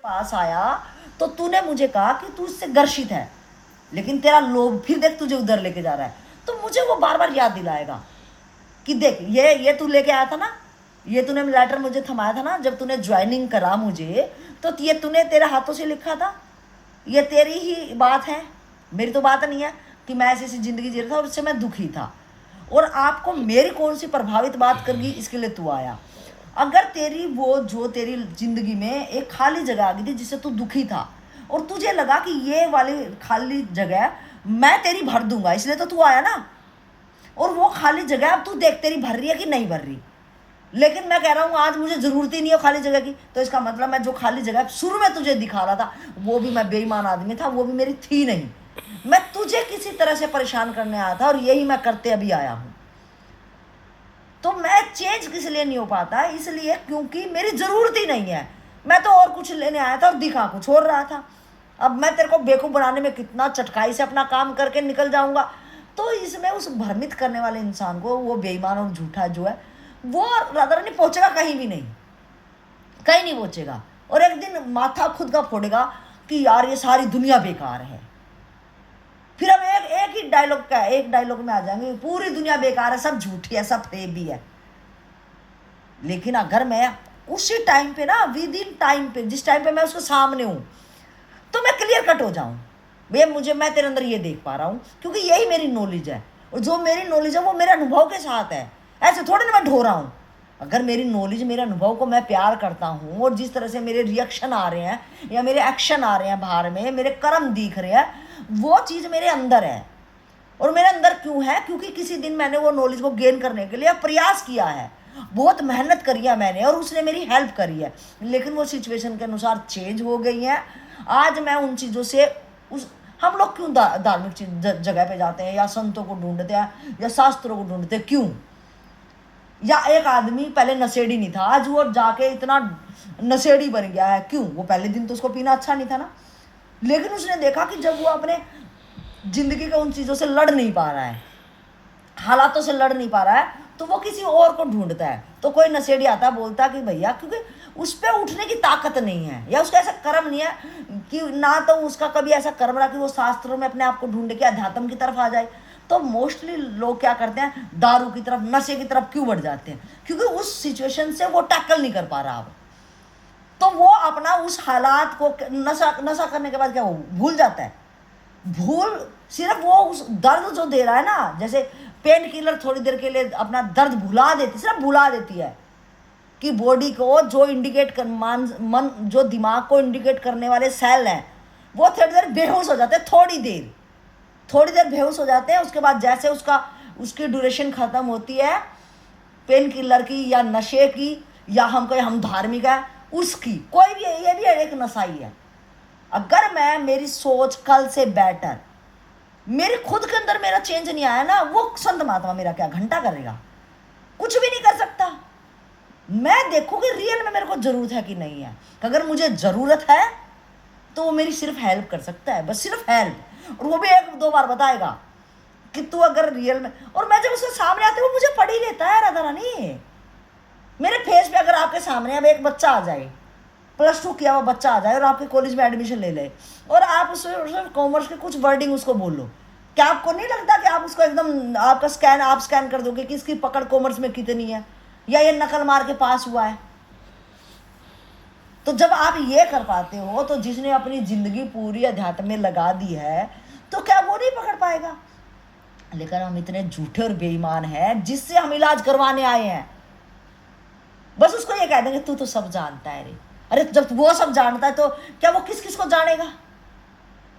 पास आया तो तूने मुझे कहा कि तू इससे घर्षित है, लेकिन तेरा लोभ फिर देख तुझे उधर लेके जा रहा है। तो मुझे वो बार बार याद दिलाएगा कि देख ये तू लेके आया था ना, ये तूने लेटर मुझे थमाया था ना जब तूने ज्वाइनिंग करा मुझे, तो ये तूने तेरे हाथों से लिखा था, ये तेरी ही बात है, मेरी तो बात नहीं है कि मैं ऐसी ऐसी जिंदगी जी रहा था और उससे मैं दुखी था, और आपको मेरी कौन सी प्रभावित बात कर गई इसके लिए तू आया। अगर तेरी वो जो तेरी जिंदगी में एक खाली जगह आ गई थी जिससे तू दुखी था और तुझे लगा कि ये वाली खाली जगह मैं तेरी भर दूंगा, इसलिए तो तू आया ना। और वो खाली जगह अब तू देख तेरी भर रही है कि नहीं भर रही, लेकिन मैं कह रहा हूँ आज मुझे जरूरत ही नहीं है खाली जगह की, तो इसका मतलब मैं जो खाली जगह शुरू में तुझे दिखा रहा था वो भी मैं बेईमान आदमी था, वो भी मेरी थी नहीं, मैं तुझे किसी तरह से परेशान करने आया था और यही मैं करते अभी आया हूँ। तो मैं चेंज किस लिए नहीं हो पाता, इसलिए क्योंकि मेरी जरूरत ही नहीं है। मैं तो और कुछ लेने आया था और दिखा कुछ और रहा था। अब मैं तेरे को बेवकूफ बनाने में कितना चटकाई से अपना काम करके निकल जाऊंगा, तो इसमें उस भ्रमित करने वाले इंसान को, वो बेईमान और झूठा जो है, वो राधा रानी पहुंचेगा कहीं भी नहीं, कहीं नहीं पहुंचेगा। और एक दिन माथा खुद का फोड़ेगा कि यार ये सारी दुनिया बेकार है। फिर हम एक ही डायलॉग का एक डायलॉग में आ जाएंगे, पूरी दुनिया बेकार है, सब झूठी है, सब फेक भी है। लेकिन अगर मैं उसी टाइम पे ना, विद इन टाइम पे, जिस टाइम पे मैं उसके सामने हूं, तो मैं क्लियर कट हो जाऊं, भैया मैं तेरे अंदर ये देख पा रहा हूं, क्योंकि यही मेरी नॉलेज है, और जो मेरी नॉलेज है वो मेरे अनुभव के साथ है, ऐसे थोड़े ना मैं ढो रहा हूं। अगर मेरी नॉलेज, मेरे अनुभव को मैं प्यार करता हूं, और जिस तरह से मेरे रिएक्शन आ रहे हैं या मेरे एक्शन आ रहे हैं बाहर में, मेरे कर्म दिख रहे हैं, वो चीज़ मेरे अंदर है। और मेरे अंदर क्यों है? क्योंकि किसी दिन मैंने वो नॉलेज को गेन करने के लिए प्रयास किया है, बहुत मेहनत करी है मैंने, और उसने मेरी हेल्प करी है। लेकिन वो सिचुएशन के अनुसार चेंज हो गई है। आज मैं उन चीज़ों से हम लोग क्यों धार्मिक जगह पे जाते हैं, या संतों को ढूंढते हैं, या शास्त्रों को ढूंढते हैं, क्यों? या एक आदमी पहले नशेड़ी नहीं था, आज वो जाके इतना नशेड़ी बन गया है, क्यों? वो पहले दिन तो उसको पीना अच्छा नहीं था ना, लेकिन उसने देखा कि जब वो अपने जिंदगी के उन चीज़ों से लड़ नहीं पा रहा है, हालातों से लड़ नहीं पा रहा है, तो वो किसी और को ढूंढता है। तो कोई नशेड़ी आता बोलता कि भैया, क्योंकि उस पर उठने की ताकत नहीं है, या उसका ऐसा कर्म नहीं है कि ना, तो उसका कभी ऐसा कर्म रहा कि वो शास्त्रों में अपने आप को ढूंढे के अध्यात्म की तरफ आ जाए। तो मोस्टली लोग क्या करते हैं, दारू की तरफ, नशे की तरफ क्यों बढ़ जाते हैं? क्योंकि उस सिचुएशन से वो टैकल नहीं कर पा रहा अब, तो वो अपना उस हालात को, नशा करने के बाद क्या वो भूल जाता है। भूल सिर्फ वो उस दर्द जो दे रहा है ना, जैसे पेन किलर थोड़ी देर के लिए अपना दर्द भुला देती, सिर्फ भुला देती है, कि बॉडी को जो इंडिकेट कर, मन जो दिमाग को इंडिकेट करने वाले सेल हैं, वो थोड़ी देर बेहोश हो जाते हैं, थोड़ी देर बेहोश हो जाते हैं। उसके बाद जैसे उसकी ड्यूरेशन खत्म होती है, पेन किलर की या नशे की, या हम धार्मिक है उसकी, कोई भी ये भी एक नशा ही है। अगर मेरी सोच कल से बेटर, मेरे खुद के अंदर मेरा चेंज नहीं आया ना, वो संत महात्मा मेरा क्या घंटा करेगा? कुछ भी नहीं कर सकता। मैं देखूंगी रियल में मेरे को जरूरत है कि नहीं है। अगर मुझे जरूरत है तो वो मेरी सिर्फ हेल्प कर सकता है, बस सिर्फ हेल्प, और वो भी एक दो बार बताएगा कि तू अगर रियल में, और मैं जब उसके सामने आती हूँ वो मुझे पढ़ ही लेता है। राधा रानी, मेरे फेस पे अगर आपके सामने अब एक बच्चा आ जाए, +2 किया हुआ बच्चा आ जाए और आपके कॉलेज में एडमिशन ले ले, और आप उससे कॉमर्स के कुछ वर्डिंग उसको बोल लो, क्या आपको नहीं लगता कि आप उसको एकदम आप स्कैन कर दोगे कि इसकी पकड़ कॉमर्स में कितनी है, या ये नकल मार के पास हुआ है? तो जब आप ये कर पाते हो, तो जिसने अपनी जिंदगी पूरी अध्यात्म में लगा दी है, तो क्या वो नहीं पकड़ पाएगा? लेकिन हम इतने झूठे और बेईमान हैं, जिससे हम इलाज करवाने आए हैं, बस उसको ये कह देंगे तू तो सब जानता है रे। अरे जब वो सब जानता है तो क्या वो किस किस को जानेगा?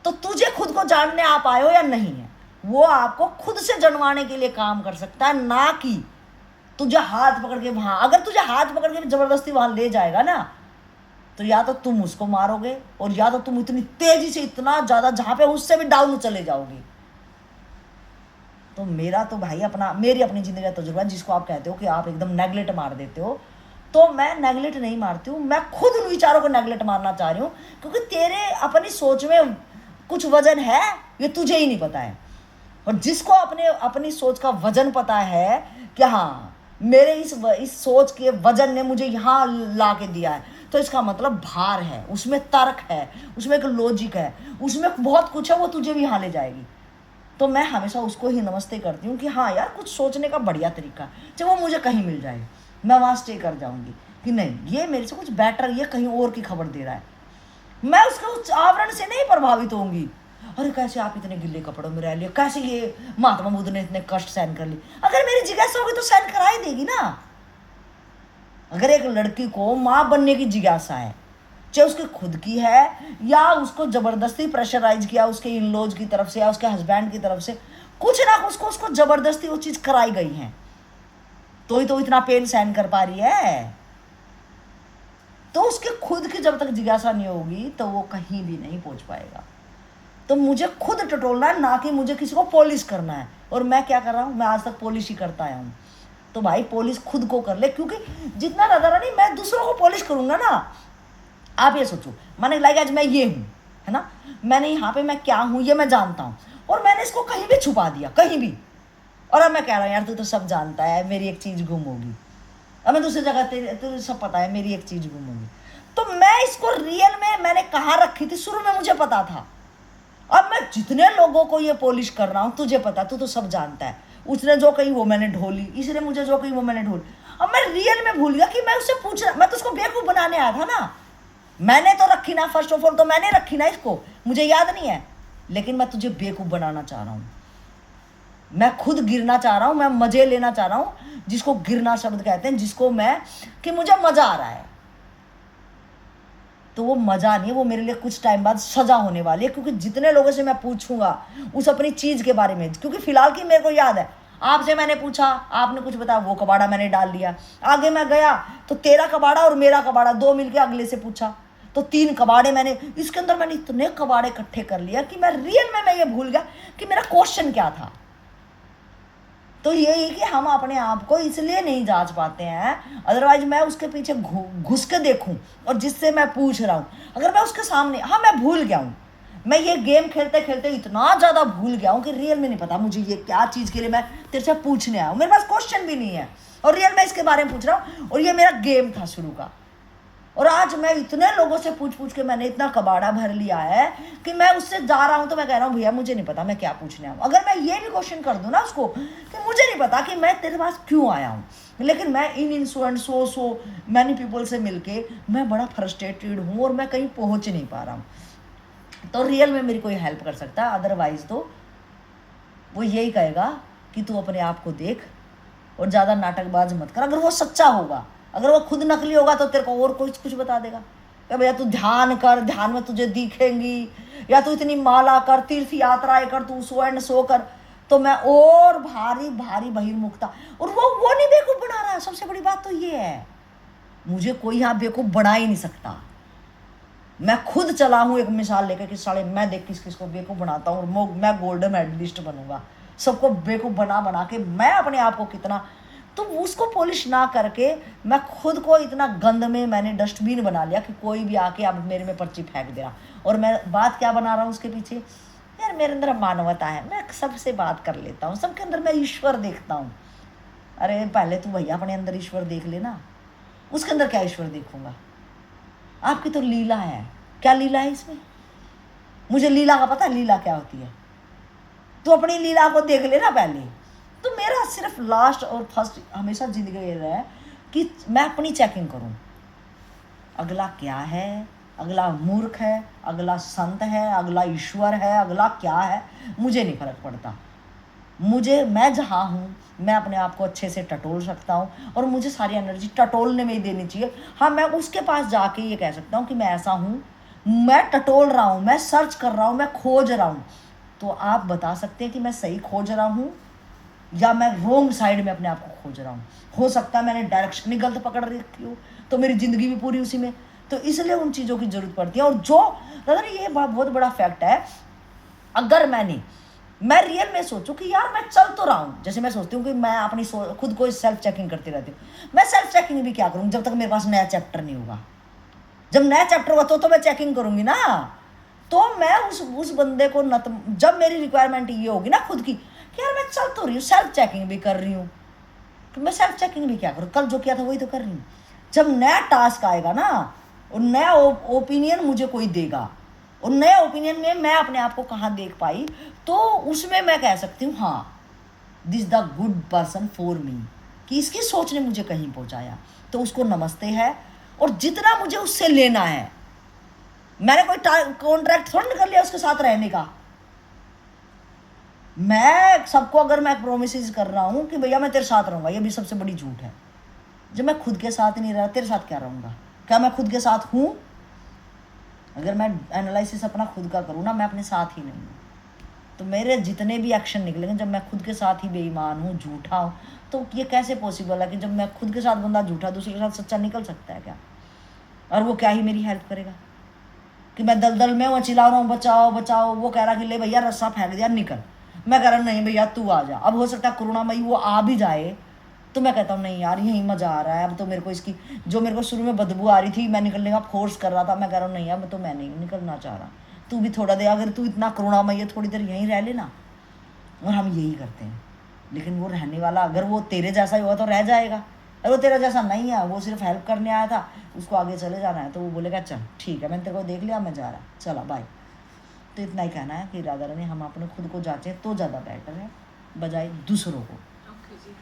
तो तुझे खुद को जानने आप आए हो या नहीं है, वो आपको खुद से जनवाने के लिए काम कर सकता है, ना कि तुझे हाथ पकड़ के वहां। अगर तुझे हाथ पकड़ के जबरदस्ती वहां ले जाएगा ना, तो या तो तुम उसको मारोगे, और या तो तुम इतनी तेजी से, इतना ज्यादा, जहां पे उससे भी डाउन चले जाओगे। तो मेरा तो भाई मेरी अपनी जिंदगी का तजुर्बा, जिसको आप कहते हो कि आप एकदम नेगलेक्ट मार देते हो, तो मैं नेगलेक्ट नहीं मारती हूँ, मैं खुद उन विचारों को नेगलेक्ट मारना चाह रही हूँ, क्योंकि तेरे अपनी सोच में कुछ वजन है, ये तुझे ही नहीं पता है। और जिसको अपनी सोच का वजन पता है कि हाँ, मेरे इस सोच के वजन ने मुझे यहाँ ला के दिया है, तो इसका मतलब भार है, उसमें तर्क है, उसमें एक लॉजिक है, उसमें बहुत कुछ है, वो तुझे भी यहाँ ले जाएगी। तो मैं हमेशा उसको ही नमस्ते करती हूँ कि हाँ यार, कुछ सोचने का बढ़िया तरीका, चाहे वो मुझे कहीं मिल जाए, मैं वहाँ स्टे कर जाऊँगी कि नहीं, ये मेरे से कुछ बेटर, ये कहीं और की खबर दे रहा है। मैं उसके उस आवरण से नहीं प्रभावित होंगी। अरे कैसे आप इतने गिल्ले कपड़ों में रह लिए, कैसे ये महात्मा बुद्ध ने इतने कष्ट सहन कर लिए। अगर मेरी जिज्ञासा होगी तो सहन करा ही देगी ना। अगर एक लड़की को माँ बनने की जिज्ञासा है, चाहे उसकी खुद की है या उसको जबरदस्ती प्रेशराइज किया उसके इन लॉज की तरफ से या उसके हस्बैंड की तरफ से, कुछ ना उसको जबरदस्ती वो चीज कराई गई है, तो ही तो इतना पेन सहन कर पा रही है। तो उसके खुद की जब तक जिज्ञासा नहीं होगी तो वो कहीं भी नहीं पहुंच पाएगा। तो मुझे खुद टटोलना है, ना कि मुझे किसी को पॉलिश करना है। और मैं क्या कर रहा हूँ, मैं आज तक पॉलिश ही करता आया हूँ। तो भाई पॉलिश खुद को कर ले, क्योंकि जितना ज्यादा नहीं मैं दूसरों को पॉलिश करूंगा ना। आप ये सोचो, मैंने लाइक आज मैं ये हूँ, है ना, मैंने यहाँ पे मैं क्या हूँ ये मैं जानता हूँ, और मैंने इसको कहीं भी छुपा दिया, कहीं भी। और अब मैं कह रहा हूँ यार तू तो सब जानता है, मेरी एक चीज गुम होगी। अब मैं दूसरी जगह तुझे सब पता है, मेरी एक चीज गुम होगी। तो मैं इसको रियल में मैंने कहाँ रखी थी, शुरू में मुझे पता था। अब मैं जितने लोगों को ये पॉलिश कर रहा हूँ, तुझे पता, तू तो सब जानता है। उसने जो कही वो मैंने ढोली, इसने मुझे जो कही वो मैंने ढोली। अब मैं रियल में भूल गया कि मैं उससे पूछ रहा, मैं तो उसको बेवकूफ बनाने आया था ना। मैंने तो रखी ना, फर्स्ट ऑफ ऑल तो मैंने रखी ना इसको, मुझे याद नहीं है, लेकिन मैं तुझे बेवकूफ बनाना चाह रहा हूँ। मैं खुद गिरना चाह रहा हूँ, मैं मजे लेना चाह रहा हूँ, जिसको गिरना शब्द कहते हैं, जिसको मैं कि मुझे मजा आ रहा है। तो वो मजा नहीं है, वो मेरे लिए कुछ टाइम बाद सजा होने वाली है। क्योंकि जितने लोगों से मैं पूछूंगा उस अपनी चीज के बारे में, क्योंकि फिलहाल की मेरे को याद है, आपसे मैंने पूछा, आपने कुछ बताया, वो कबाड़ा मैंने डाल लिया। आगे मैं गया तो तेरा कबाड़ा और मेरा कबाड़ा दो मिलके अगले से पूछा, तो 3 कबाड़े मैंने, इसके अंदर मैंने इतने कबाड़े इकट्ठे कर लिया कि मैं रियल में मैं ये भूल गया कि मेरा क्वेश्चन क्या था। तो यही कि हम अपने आप को इसलिए नहीं जांच पाते हैं, अदरवाइज मैं उसके पीछे घुस के देखूं, और जिससे मैं पूछ रहा हूं, अगर मैं उसके सामने, हाँ मैं भूल गया हूं, मैं ये गेम खेलते खेलते इतना ज़्यादा भूल गया हूं कि रियल में नहीं पता मुझे ये क्या चीज़ के लिए मैं तेरे से पूछने आया हूँ। मेरे पास क्वेश्चन भी नहीं है और रियल में इसके बारे में पूछ रहा हूँ, और ये मेरा गेम था शुरू का। और आज मैं इतने लोगों से पूछ पूछ के मैंने इतना कबाड़ा भर लिया है कि मैं उससे जा रहा हूं तो मैं कह रहा हूं भैया मुझे नहीं पता मैं क्या पूछने आऊँ। अगर मैं ये भी क्वेश्चन कर दूं ना उसको कि मुझे नहीं पता कि मैं तेरे पास क्यों आया हूँ, लेकिन मैं इन इंसुएंट सो मैनी पीपल से मिलके मैं बड़ा फ्रस्ट्रेटेड हूँ और मैं कहीं पहुँच नहीं पा रहा हूँ, तो रियल में मेरी कोई हेल्प कर सकता है। अदरवाइज तो वो यही कहेगा कि तू अपने आप को देख और ज़्यादा नाटकबाज मत कर। अगर वो सच्चा होगा, अगर वो खुद नकली होगा तो तेरे को और कुछ बता देगा कि भैया तू ध्यान कर, ध्यान में तुझे दिखेंगी, या तू इतनी माला कर, तीर्थ यात्राएं कर, तू सो एंड सो कर, तो मैं और भारी भारी बहिर्मुखता। और वो नहीं बेवकूफ बना रहा है। सबसे बड़ी बात तो ये है, मुझे कोई यहाँ बेवकूफ बना ही नहीं सकता। मैं खुद चला हूँ एक मिसाल लेकर कि साले मैं देख किसको बेवकूफ बनाता हूँ और मैं गोल्ड मेडलिस्ट बनूंगा। सबको बेवकूफ बना बना के मैं अपने आप को कितना, तो उसको पॉलिश ना करके मैं खुद को इतना गंद में मैंने डस्टबिन बना लिया कि कोई भी आके अब मेरे में पर्ची फेंक दे रहा। और मैं बात क्या बना रहा हूँ उसके पीछे, यार मेरे अंदर मानवता है, मैं सबसे बात कर लेता हूँ, सबके अंदर मैं ईश्वर देखता हूँ। अरे पहले तू भैया अपने अंदर ईश्वर देख लेना, उसके अंदर क्या ईश्वर देखूंगा। आपकी तो लीला है, क्या लीला है इसमें, मुझे लीला का पता है लीला क्या होती है। तू अपनी लीला को देख लेना पहले। तो मेरा सिर्फ लास्ट और फर्स्ट हमेशा जिंदगी ये रहा है कि मैं अपनी चेकिंग करूं, अगला क्या है, अगला मूर्ख है, अगला संत है, अगला ईश्वर है, अगला क्या है, मुझे नहीं फर्क पड़ता। मैं जहाँ हूँ मैं अपने आप को अच्छे से टटोल सकता हूँ और मुझे सारी एनर्जी टटोलने में ही देनी चाहिए। हाँ मैं उसके पास जाके ये कह सकता हूँ कि मैं ऐसा हूँ, मैं टटोल रहा हूँ, मैं सर्च कर रहा हूँ, मैं खोज रहा हूँ। तो आप बता सकते हैं कि मैं सही खोज रहा हूँ या मैं रोंग साइड में अपने आप को खोज रहा हूँ। हो सकता है मैंने डायरेक्शन ही गलत पकड़ रखी हो, तो मेरी ज़िंदगी भी पूरी उसी में। तो इसलिए उन चीज़ों की ज़रूरत पड़ती है। और जो दादा ये बहुत बड़ा फैक्ट है, अगर मैं रियल में सोचूं कि यार मैं चल तो रहा हूँ, जैसे मैं सोचती हूँ कि मैं अपनी खुद को सेल्फ चेकिंग करती रहती हूँ। मैं सेल्फ चेकिंग भी क्या करूँ जब तक मेरे पास नया चैप्टर नहीं होगा। जब नया चैप्टर होगा तो मैं चेकिंग करूँगी ना। तो मैं उस बंदे को जब मेरी रिक्वायरमेंट ये होगी ना खुद की कि यार मैं चल तो रही हूँ, सेल्फ चेकिंग भी कर रही हूँ, तो मैं सेल्फ चेकिंग भी क्या करूँ, कल जो किया था वही तो कर रही हूँ। जब नया टास्क आएगा ना, और नया ओपिनियन मुझे कोई देगा, और नए ओपिनियन में मैं अपने आप को कहाँ देख पाई, तो उसमें मैं कह सकती हूँ हाँ this the good person for me, कि इसकी सोच ने मुझे कहीं पहुँचाया, तो उसको नमस्ते है। और जितना मुझे उससे लेना है, मैंने कोई कॉन्ट्रैक्ट थोड़ा ना कर लिया उसके साथ रहने का। मैं सबको अगर मैं प्रोमिस कर रहा हूँ कि भैया मैं तेरे साथ रहूँगा, ये भी सबसे बड़ी झूठ है। जब मैं खुद के साथ नहीं रहा, तेरे साथ क्या रहूँगा? क्या मैं खुद के साथ हूँ? अगर मैं एनालिसिस अपना खुद का करूँ ना, मैं अपने साथ ही नहीं हूँ। तो मेरे जितने भी एक्शन निकलेंगे जब मैं खुद के साथ ही बेईमान हूँ, झूठा हूँ, तो ये कैसे पॉसिबल है कि जब मैं खुद के साथ बंदा झूठा, दूसरे के साथ सच्चा निकल सकता है क्या? और वो क्या ही मेरी हेल्प करेगा कि मैं दलदल में वो चिल्ला रहा हूँ बचाओ बचाओ, वो कह रहा कि ले भैया रस्सा फेंक दिया निकल, मैं कह रहा नहीं भैया तू आ जा। अब हो सकता है करुणामयी वो आ भी जाए, तो मैं कहता हूँ नहीं यार यही मज़ा आ रहा है, अब तो मेरे को इसकी जो मेरे को शुरू में बदबू आ रही थी, मैं निकलने का फोर्स कर रहा था, मैं कह रहा हूँ नहीं यार मैं नहीं निकलना चाह रहा, तू भी थोड़ा दे, अगर तू इतना करुणामयी है थोड़ी देर यहीं रह लेना। और हम यही करते हैं, लेकिन वो रहने वाला अगर वो तेरे जैसा ही हुआ तो रह जाएगा, अगर वो तेरा जैसा नहीं है, वो सिर्फ हेल्प करने आया था, उसको आगे चले जाना है, तो वो बोलेगा चल ठीक है मैंने तेरे को देख लिया, मैं जा रहा, चला बाय। तो इतना ही कहना है कि राधा रानी हम अपने खुद को जांचें तो ज़्यादा बेटर है बजाय दूसरों को। ओके जी।